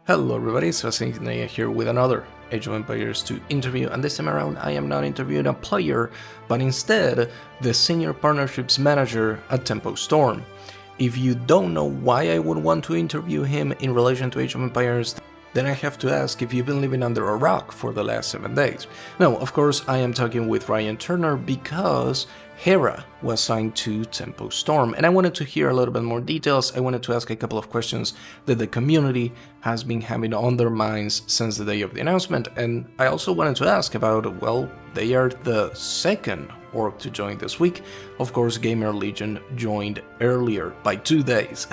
Hello everybody, Sebastian here with another Age of Empires 2 interview, and this time around I am not interviewing a player, but instead the Senior Partnerships Manager at Tempo Storm. If you don't know why I would want to interview him in relation to Age of Empires, then I have to ask if you've been living under a rock for the last 7 days. No, of course I am talking with Ryan Turner because Hera was signed to Tempo Storm, and I wanted to hear a little bit more details. I wanted to ask a couple of questions that the community has been having on their minds since the day of the announcement, and I also wanted to ask about, well, they are the second org to join this week. Of course, Gamer Legion joined earlier by 2 days.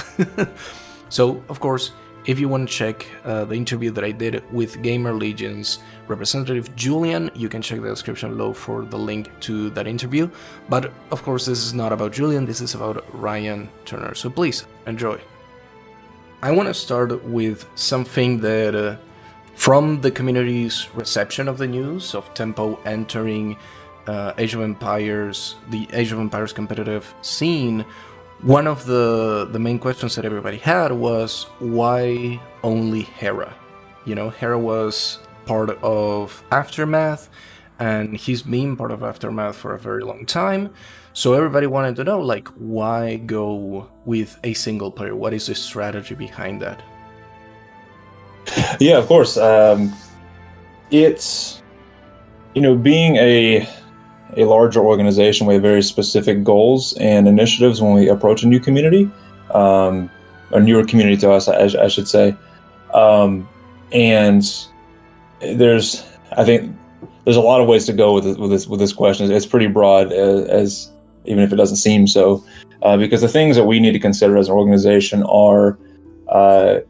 So, of course, if you want to check the interview that I did with Gamer Legion's representative Julian, you can check the description below for the link to that interview. But of course, this is not about Julian, this is about Ryan Turner. So please, enjoy. I want to start with something that, from the community's reception of the news of Tempo entering Age of Empires, the Age of Empires competitive scene, one of the main questions that everybody had was, why only Hera? You know, Hera was part of Aftermath, and he's been part of Aftermath for a very long time. So everybody wanted to know, like, why go with a single player? What is the strategy behind that? Yeah, of course. It's, being a larger organization, we have very specific goals and initiatives when we approach a new community, a newer community to us, I should say. And I think there's a lot of ways to go with this question. It's pretty broad, as even if it doesn't seem so, because the things that we need to consider as an organization are, at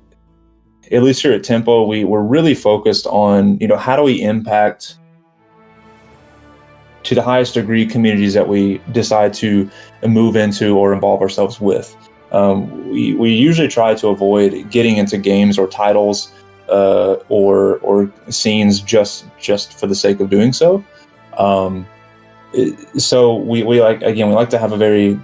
least here at Tempo, we're really focused on, how do we impact to the highest degree communities that we decide to move into or involve ourselves with. We usually try to avoid getting into games or titles or scenes just for the sake of doing so. So we like to have a very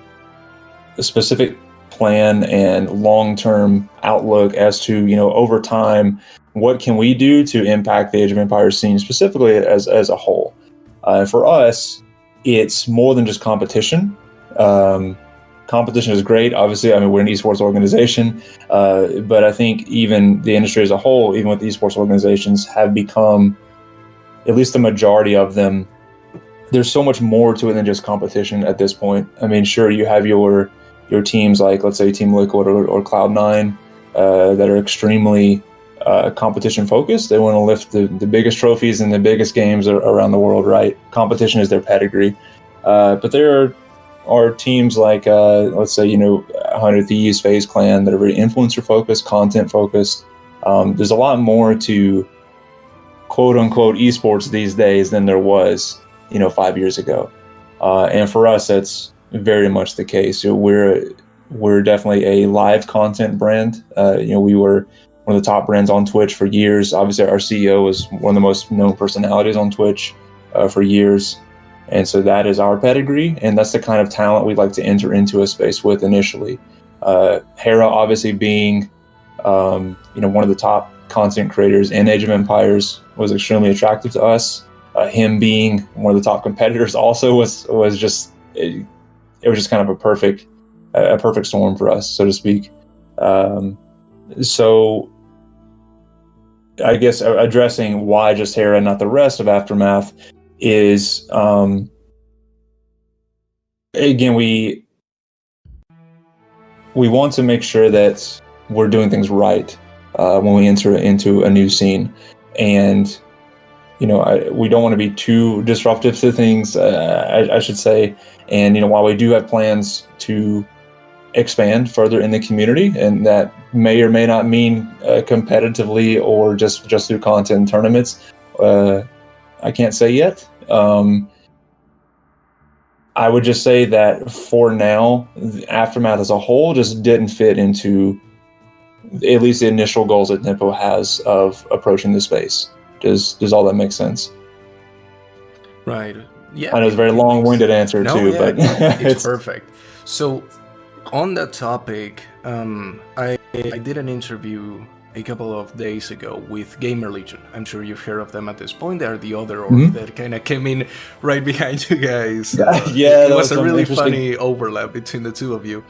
specific plan and long-term outlook as to, over time, what can we do to impact the Age of Empires scene specifically as a whole. For us, it's more than just competition. Competition is great. Obviously, we're an esports organization, but I think even the industry as a whole, even with esports organizations, have become, at least the majority of them, there's so much more to it than just competition at this point. Sure, you have your teams like, let's say, Team Liquid or Cloud9 that are extremely competition focused. They want to lift the biggest trophies and the biggest games around the world, right? Competition is their pedigree. But there are teams like, let's say, 100 Thieves, FaZe Clan, that are very influencer focused, content focused. There's a lot more to quote unquote esports these days than there was, 5 years ago. And for us, that's very much the case. We're definitely a live content brand. We were one of the top brands on Twitch for years. Obviously, our CEO was one of the most known personalities on Twitch for years. And so that is our pedigree, and that's the kind of talent we'd like to enter into a space with initially. Hera, obviously, being one of the top content creators in Age of Empires, was extremely attractive to us. Him being one of the top competitors also was just it was just kind of a perfect storm for us, so to speak. So I guess addressing why just Hera, not the rest of Aftermath, is again, we want to make sure that we're doing things right when we enter into a new scene, and we don't want to be too disruptive to things, I should say. And while we do have plans to expand further in the community, and that may or may not mean competitively or just through content and tournaments, I can't say yet. I would just say that for now, the Aftermath as a whole just didn't fit into at least the initial goals that Tempo has of approaching the space. Does all that make sense? Right. Yeah. I know it's a very long-winded answer but it's perfect. So on that topic, I did an interview a couple of days ago with Gamer Legion. I'm sure you've heard of them at this point. They're the other org Mhm. that kind of came in right behind you guys. Yeah, It that was was a some really interesting. funny overlap between the two of you.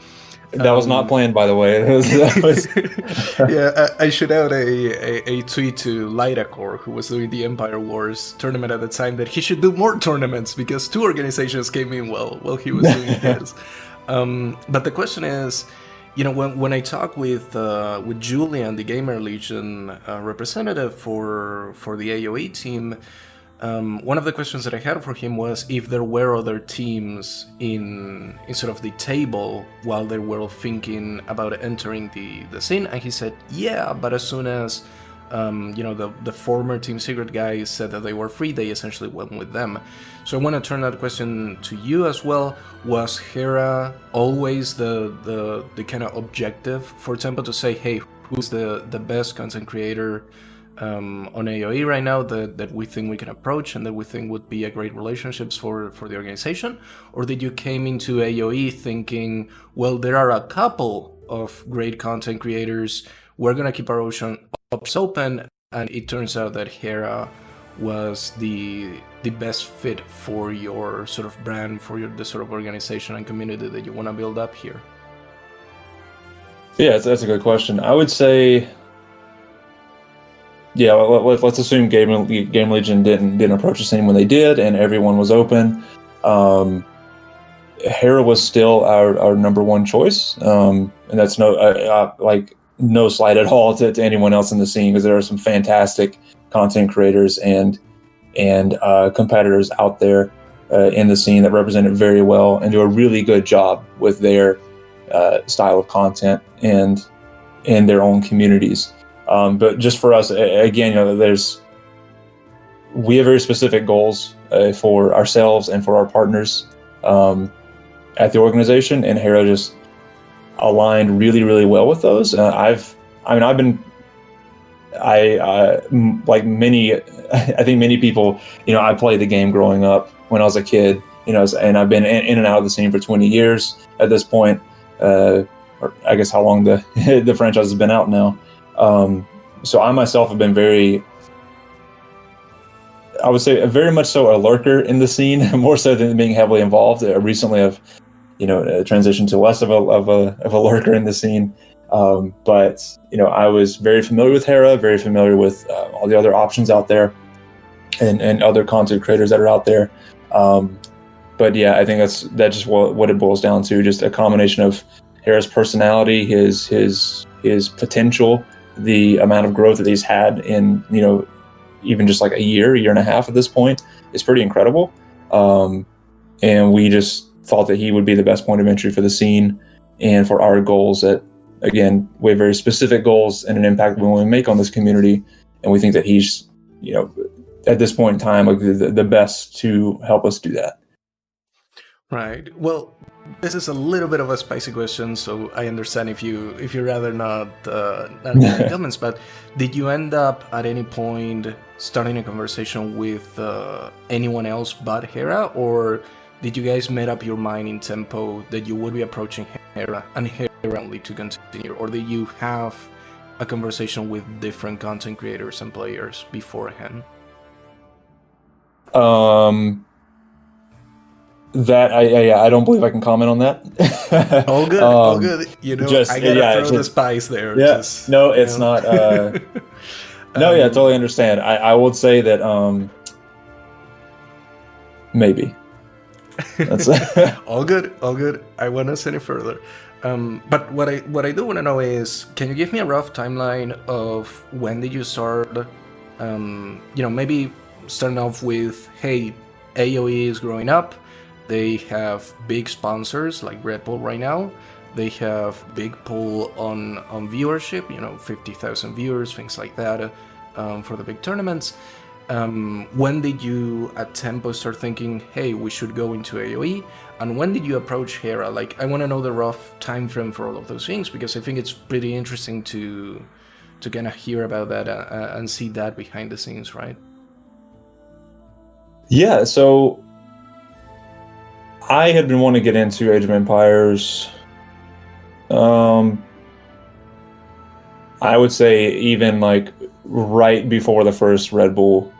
That was not planned, by the way. That was Yeah, I should out a tweet to Lidacor, who was doing the Empire Wars tournament at the time, that he should do more tournaments because two organizations came in while he was doing his. But the question is, when I talk with Julian, the Gamer Legion representative for the AoE team, one of the questions that I had for him was if there were other teams in sort of the table while they were thinking about entering the scene, and he said, yeah, but as soon as the former Team Secret guys said that they were free, they essentially went with them. So I want to turn that question to you as well. Was Hera always the kind of objective for Tempo to say, hey, who's the best content creator on AoE right now that we think we can approach and that we think would be a great relationships for the organization? Or did you came into AoE thinking, well, there are a couple of great content creators, we're gonna keep our options open, and it turns out that Hera was the best fit for your sort of brand, for the sort of organization and community that you want to build up here? Yeah, that's a good question. I would say, yeah, let's assume Game Legion didn't approach the scene when they did, and everyone was open. Hera was still our number one choice, and that's no slight at all to anyone else in the scene, because there are some fantastic content creators and competitors out there in the scene that represent it very well and do a really good job with their style of content and in their own communities. But just for us, again, we have very specific goals for ourselves and for our partners at the organization, and Hera just aligned really, really well with those. Like many, I think many people, I played the game growing up when I was a kid, and I've been in and out of the scene for 20 years at this point, or I guess how long the the franchise has been out now. So I myself have been I would say very much so a lurker in the scene, more so than being heavily involved. Recently I've transitioned to less of a lurker in the scene. But I was very familiar with Hera, very familiar with all the other options out there, and other content creators that are out there. But yeah, I think that's just what it boils down to, just a combination of Hera's personality, his potential, the amount of growth that he's had in even just like a year and a half at this point is pretty incredible. And we just thought that he would be the best point of entry for the scene and for our goals. That, again, we have very specific goals and an impact we want to make on this community, and we think that he's at this point in time like the best to help us do that. Right. Well, this is a little bit of a spicy question, so I understand if you rather not make comments. But did you end up at any point starting a conversation with anyone else but Hera, or did you guys make up your mind in Tempo that you would be approaching Hera and Hera only to continue, or did you have a conversation with different content creators and players beforehand? That I don't believe I can comment on that. All good, all good. I gotta throw the spice there. Yeah, no, it's not. No, yeah, I totally understand. I would say that maybe. That's all good, all good. I won't ask any further. But what I do want to know is, can you give me a rough timeline of when did you start? Maybe starting off with, hey, AoE is growing up. They have big sponsors like Red Bull right now. They have big pull on viewership, 50,000 viewers, things like that, for the big tournaments. When did you at Tempo start thinking, hey, we should go into AoE? And when did you approach Hera? Like, I want to know the rough time frame for all of those things, because I think it's pretty interesting to kind of hear about that and see that behind the scenes, right? Yeah, so I had been wanting to get into Age of Empires I would say even like right before the first Red Bull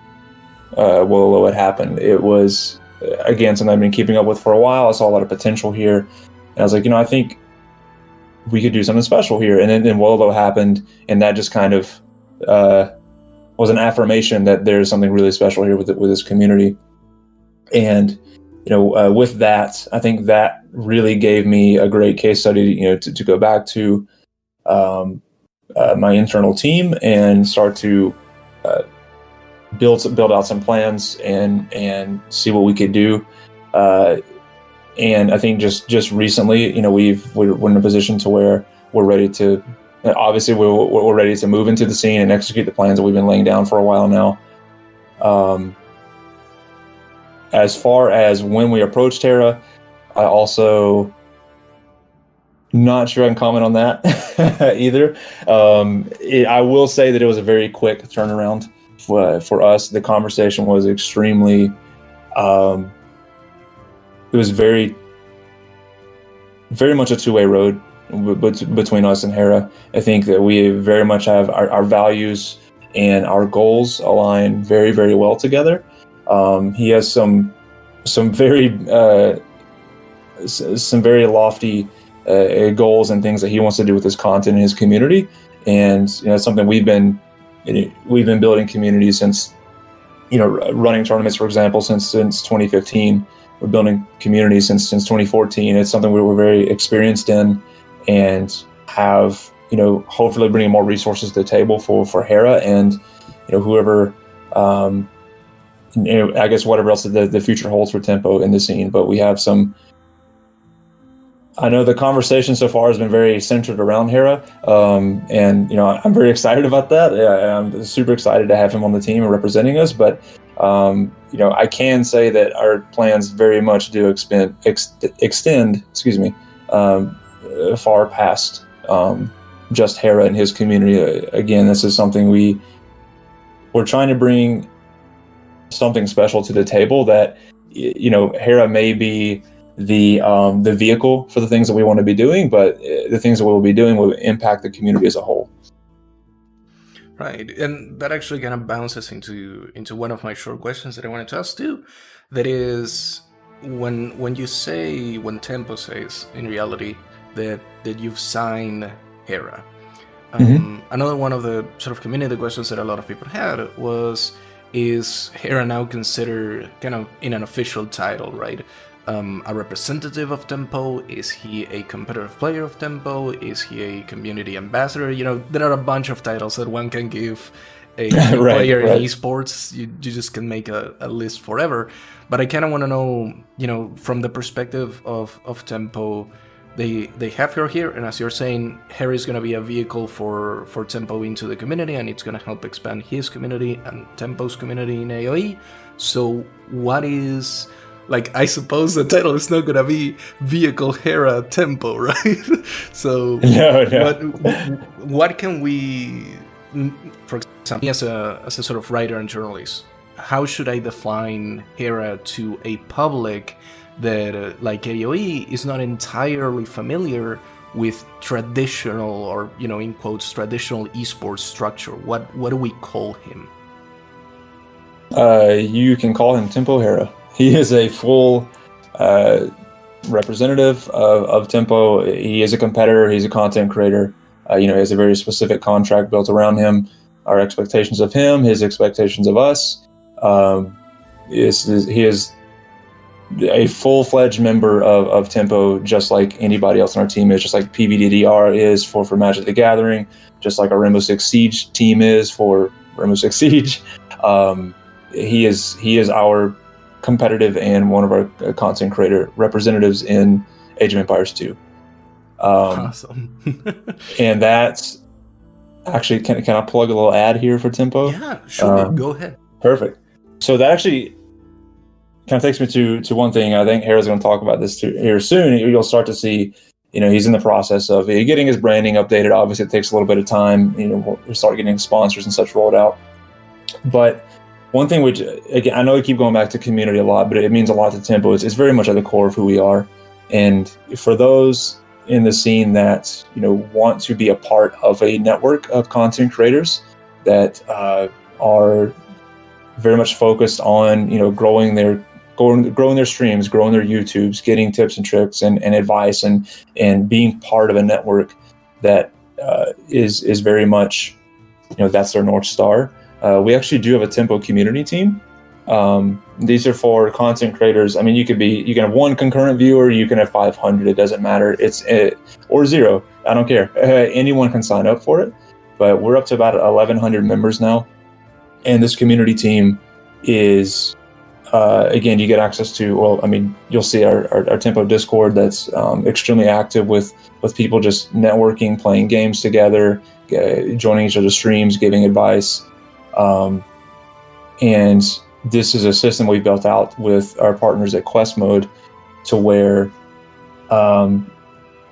Wololo had happened, it was again something I've been keeping up with for a while. I saw a lot of potential here, and I was like, I think we could do something special here. And then Wololo happened, and that just kind of was an affirmation that there's something really special here with this community. And with that, I think that really gave me a great case study, to go back to my internal team and start to build out some plans and see what we could do. And I think just recently, we're in a position to where we're ready to. Obviously, we're ready to move into the scene and execute the plans that we've been laying down for a while now. As far as when we approached Hera, I also not sure I can comment on that either. I will say that it was a very quick turnaround for us. The conversation was extremely. It was very, very much a two-way road between us and Hera. I think that we very much have our values and our goals align very, very well together. He has some very lofty goals and things that he wants to do with his content and his community, and it's something we've been building communities since, running tournaments, for example, since 2015. We're building communities since 2014. It's something we're very experienced in, and have hopefully bringing more resources to the table for Hera and whoever. I guess whatever else the future holds for Tempo in the scene. But we have some. I know the conversation so far has been very centered around Hera, and I'm very excited about that. I'm super excited to have him on the team and representing us. But I can say that our plans very much do extend. Far past just Hera and his community. Again, this is something we're trying to bring something special to the table that Hera may be the vehicle for the things that we want to be doing, but the things that we will be doing will impact the community as a whole. Right, and that actually kind of bounces into one of my short questions that I wanted to ask too. That is, when Tempo says in reality that you've signed Hera. Another one of the sort of community questions that a lot of people had was, is Hera now considered kind of in an official title, right? A representative of Tempo? Is he a competitive player of Tempo? Is he a community ambassador? There are a bunch of titles that one can give a player in esports. You just can make a list forever. But I kind of want to know, from the perspective of Tempo, they have her here, and as you're saying, Hera is going to be a vehicle for Tempo into the community, and it's going to help expand his community and Tempo's community in AoE. So what is... I suppose the title is not gonna be Vehicle Hera Tempo, right? So no. What can we, for example, as a sort of writer and journalist, how should I define Hera to a public that, like AoE, is not entirely familiar with traditional, or in quotes, traditional esports structure? What do we call him? You can call him Tempo Hera. He is a full representative of Tempo. He is a competitor. He's a content creator. He has a very specific contract built around him. Our expectations of him, his expectations of us. He is a full-fledged member of Tempo, just like anybody else on our team is, just like PVDDR is for Magic the Gathering, just like our Rainbow Six Siege team is for Rainbow Six Siege. He is our competitive and one of our content creator representatives in Age of Empires 2. Awesome. And that's actually, can I plug a little ad here for Tempo? Yeah, sure. Go ahead. Perfect. So that actually kind of takes me to one thing. I think Hera's going to talk about this here soon. You'll start to see, he's in the process of getting his branding updated. Obviously, it takes a little bit of time. We'll start getting sponsors and such rolled out. But one thing which, again, I know we keep going back to community a lot, but it means a lot to Tempo. It's very much at the core of who we are. And for those in the scene that want to be a part of a network of content creators that are very much focused on growing their streams, growing their YouTubes, getting tips and tricks and advice, and being part of a network that is very much that's their North Star. We actually do have a Tempo community team. These are for content creators. I mean, you can have one concurrent viewer, you can have 500. It doesn't matter. Or 0. I don't care. Anyone can sign up for it. But we're up to about 1,100 members now, and this community team is again, you get access to. Well, I mean, you'll see our Tempo Discord that's extremely active with people just networking, playing games together, joining each other's streams, giving advice, and this is a system we built out with our partners at Quest Mode, to where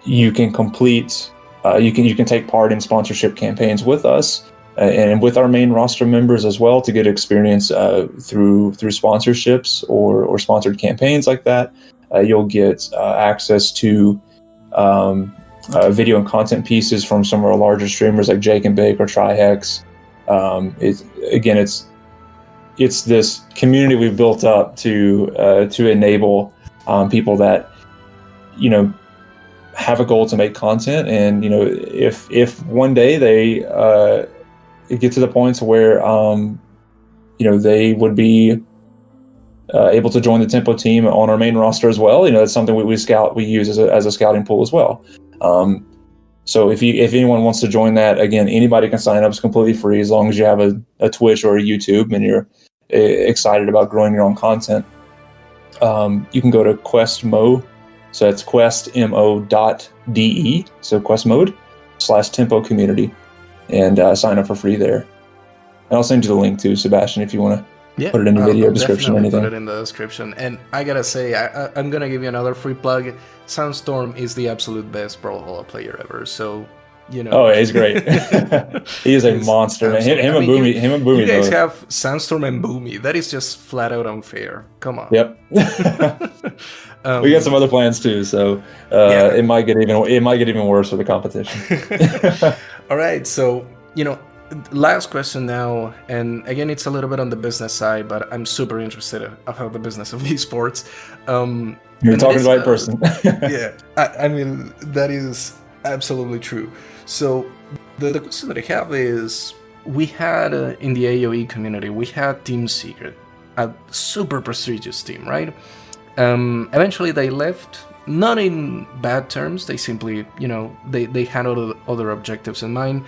you can complete, you can take part in sponsorship campaigns with us and with our main roster members as well, to get experience through sponsorships or sponsored campaigns like that. You'll get access to video and content pieces from some of our larger streamers like Jake and Bake or Trihex. It's this community we've built up to enable people that have a goal to make content, and if one day they get to the point where they would be able to join the Tempo team on our main roster as well. That's something we use as a scouting pool as well. So if anyone wants to join that, again, anybody can sign up. It's completely free as long as you have a Twitch or a YouTube and you're excited about growing your own content. You can go to QuestMo, so that's questmo.de, so QuestMode/Tempo Community, and sign up for free there. And I'll send you the link too, Sebastian, if you want to put it in the video description or anything. Put it in the description. And I gotta say, I'm gonna give you another free plug. Sandstorm is the absolute best Brawlhalla player ever. So, Oh, he's great. He is a monster, man. Him and Boomy. You guys have Sandstorm and Boomy. That is just flat out unfair. Come on. Yep. We got some other plans too, so it might get even worse with the competition. All right, so last question now, and again, it's a little bit on the business side, but I'm super interested about the business of esports. You're talking to the right person. Yeah, I mean, that is absolutely true. So the question that I have is, we had in the AoE community, we had Team Secret, a super prestigious team, right? Eventually they left, not in bad terms. They simply, they had other objectives in mind.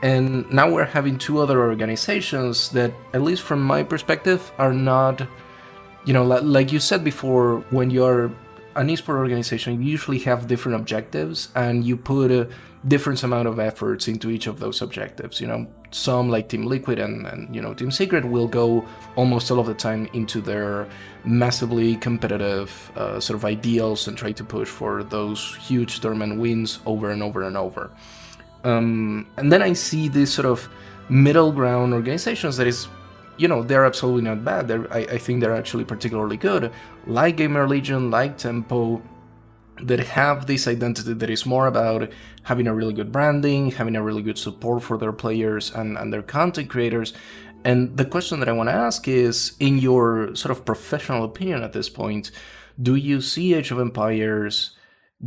And now we're having two other organizations that, at least from my perspective, are not, like you said before, when you're an esport organization, you usually have different objectives and you put a different amount of efforts into each of those objectives. Some, like Team Liquid and Team Secret, will go almost all of the time into their massively competitive sort of ideals and try to push for those huge tournament wins over and over and over. And then I see these sort of middle ground organizations that is, they're absolutely not bad. I think they're actually particularly good, like Gamer Legion, like Tempo, that have this identity that is more about having a really good branding, having a really good support for their players and their content creators. And the question that I want to ask is, in your sort of professional opinion at this point, do you see Age of Empires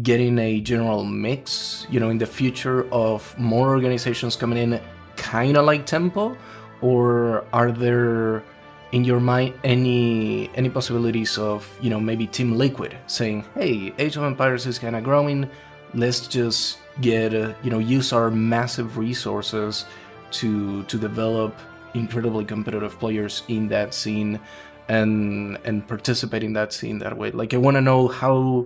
getting a general mix, in the future, of more organizations coming in kind of like Tempo? Or are there, in your mind, any possibilities of, maybe Team Liquid saying, hey, Age of Empires is kind of growing, let's just get, use our massive resources to develop incredibly competitive players in that scene and participate in that scene that way? Like, I want to know how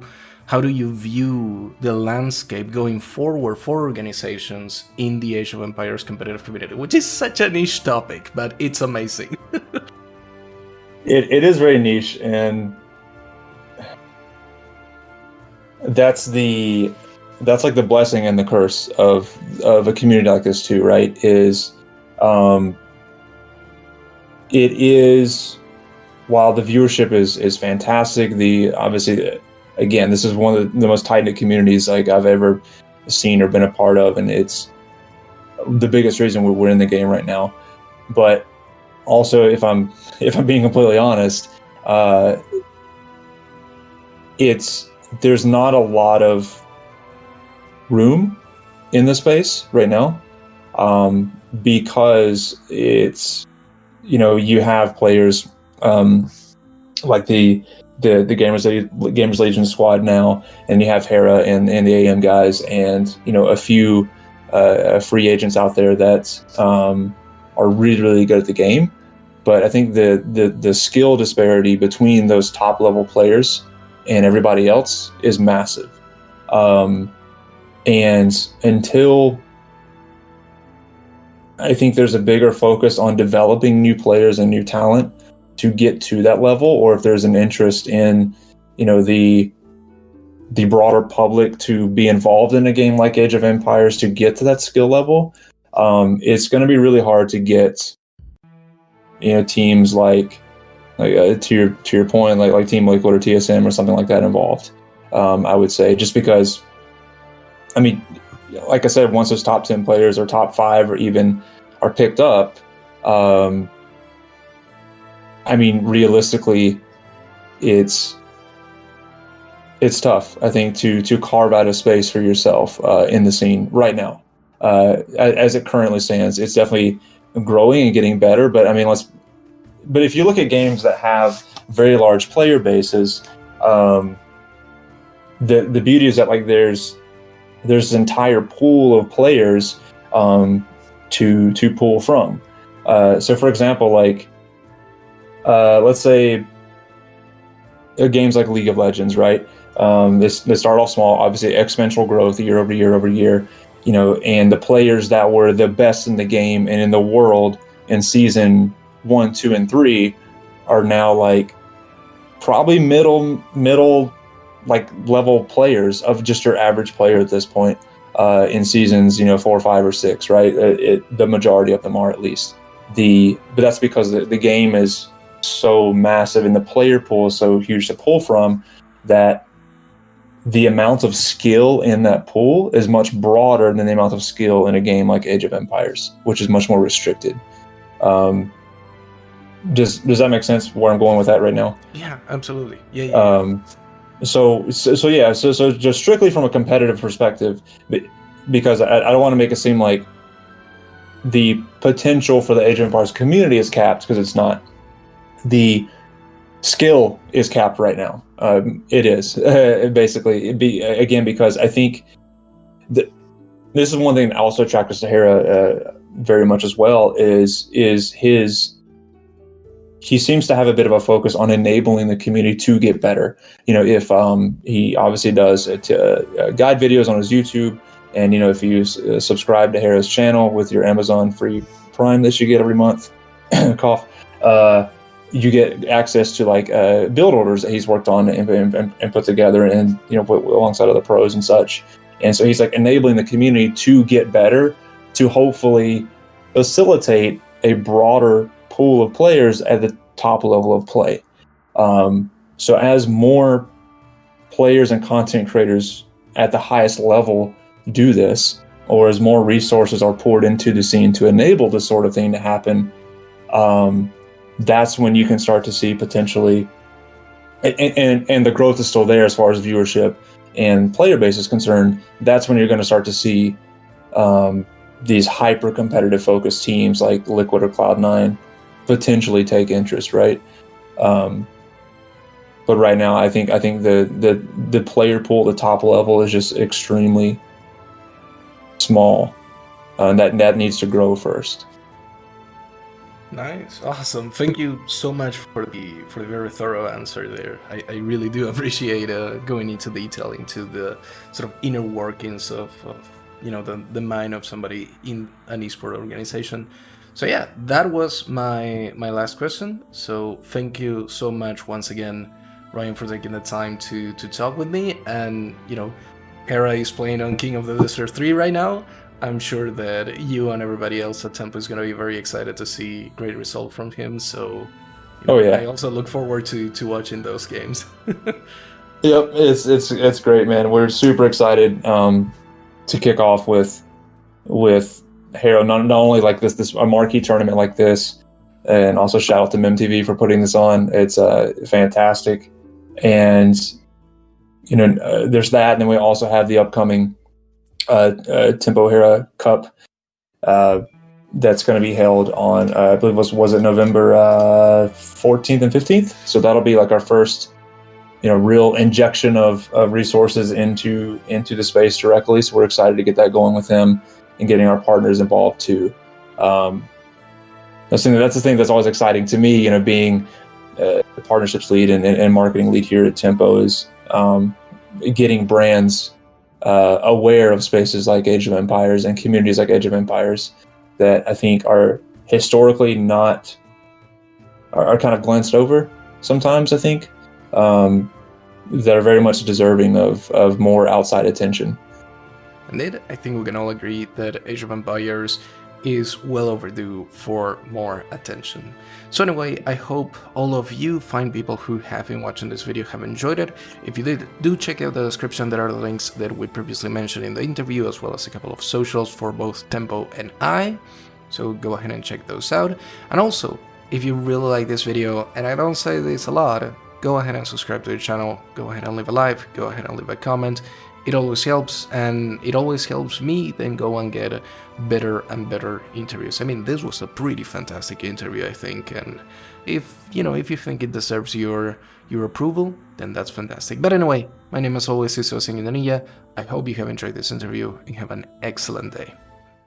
do you view the landscape going forward for organizations in the Age of Empires competitive community, which is such a niche topic, but it's amazing. It is very niche, and that's like the blessing and the curse of a community like this too, right? It is, while the viewership is fantastic, obviously again, this is one of the most tight knit communities like I've ever seen or been a part of, and it's the biggest reason we're in the game right now. But also, if I'm being completely honest, there's not a lot of room in the space right now, because it's, you have players like the Gamers Legion squad now, and you have Hera and the AM guys, and a few free agents out there that are really, really good at the game. But I think the skill disparity between those top level players and everybody else is massive. And until I think there's a bigger focus on developing new players and new talent to get to that level, or if there's an interest in, the broader public to be involved in a game like Age of Empires to get to that skill level, it's going to be really hard to get, teams like to your point, like Team Liquid or TSM or something like that involved. I would say, just because, I mean, like I said, once those top 10 players or top 5 or even are picked up, realistically, it's tough, I think, to carve out a space for yourself in the scene right now. As it currently stands, it's definitely growing and getting better. But but if you look at games that have very large player bases, the beauty is that there's an entire pool of players to pull from. So, for example, let's say games like League of Legends, right? They start off small, obviously exponential growth year over year over year, and the players that were the best in the game and in the world in season 1, 2, and 3 are now probably middle level players of just your average player at this point in seasons 4, 5, or 6, right? The majority of them are, at least. But that's because the game is so massive and the player pool is so huge to pull from, that the amount of skill in that pool is much broader than the amount of skill in a game like Age of Empires, which is much more restricted. Does that make sense where I'm going with that right now? Yeah, absolutely. Yeah. So just strictly from a competitive perspective, because I don't want to make it seem like the potential for the Age of Empires community is capped, because it's not. The skill is capped right now. It is basically, again, because I think that this is one thing that also attracts Hera very much as well, is he seems to have a bit of a focus on enabling the community to get better. If he obviously does guide videos on his YouTube, and if you subscribe to Hera's channel with your Amazon free Prime that you get every month, cough, you get access to build orders that he's worked on and put together, and put alongside other pros and such. And so he's enabling the community to get better, to hopefully facilitate a broader pool of players at the top level of play. So as more players and content creators at the highest level do this, or as more resources are poured into the scene to enable this sort of thing to happen, that's when you can start to see potentially, and the growth is still there as far as viewership and player base is concerned. That's when you're going to start to see these hyper competitive focused teams like Liquid or Cloud9 potentially take interest, right? But right now, I think the player pool at the top level is just extremely small, and that needs to grow first. Nice, awesome. Thank you so much for the very thorough answer there. I really do appreciate going into detail into the sort of inner workings of the mind of somebody in an esport organization. So yeah, that was my last question. So thank you so much once again, Ryan, for taking the time to talk with me. And Hera is playing on King of the Desert 3 right now. I'm sure that you and everybody else at Tempo is going to be very excited to see great result from him. So I also look forward to watching those games. Yep, it's great, man. We're super excited to kick off with Hero. Not only like this a marquee tournament like this, and also shout out to MemTV for putting this on. It's fantastic, and there's that, and then we also have the upcoming Tempo Hera Cup that's going to be held on I believe was it November 14th and 15th. So that'll be like our first real injection of resources into the space directly. So we're excited to get that going with him and getting our partners involved too. That's the thing that's always exciting to me, being the partnerships lead and marketing lead here at Tempo, is getting brands aware of spaces like Age of Empires and communities like Age of Empires that I think are historically not are kind of glanced over sometimes, I think, that are very much deserving of more outside attention. Indeed, I think we can all agree that Age of Empires is well overdue for more attention. So anyway, I hope all of you fine people who have been watching this video have enjoyed it. If you did, do check out the description. There are the links that we previously mentioned in the interview, as well as a couple of socials for both Tempo and I. So go ahead and check those out. And also, if you really like this video, and I don't say this a lot, go ahead and subscribe to the channel, go ahead and leave a like, go ahead and leave a comment. It always helps, and it always helps me then go and get better and better interviews. I mean, this was a pretty fantastic interview, I think, and if you think it deserves your approval, then that's fantastic. But anyway, my name as always is Singularilla. I hope you have enjoyed this interview and have an excellent day.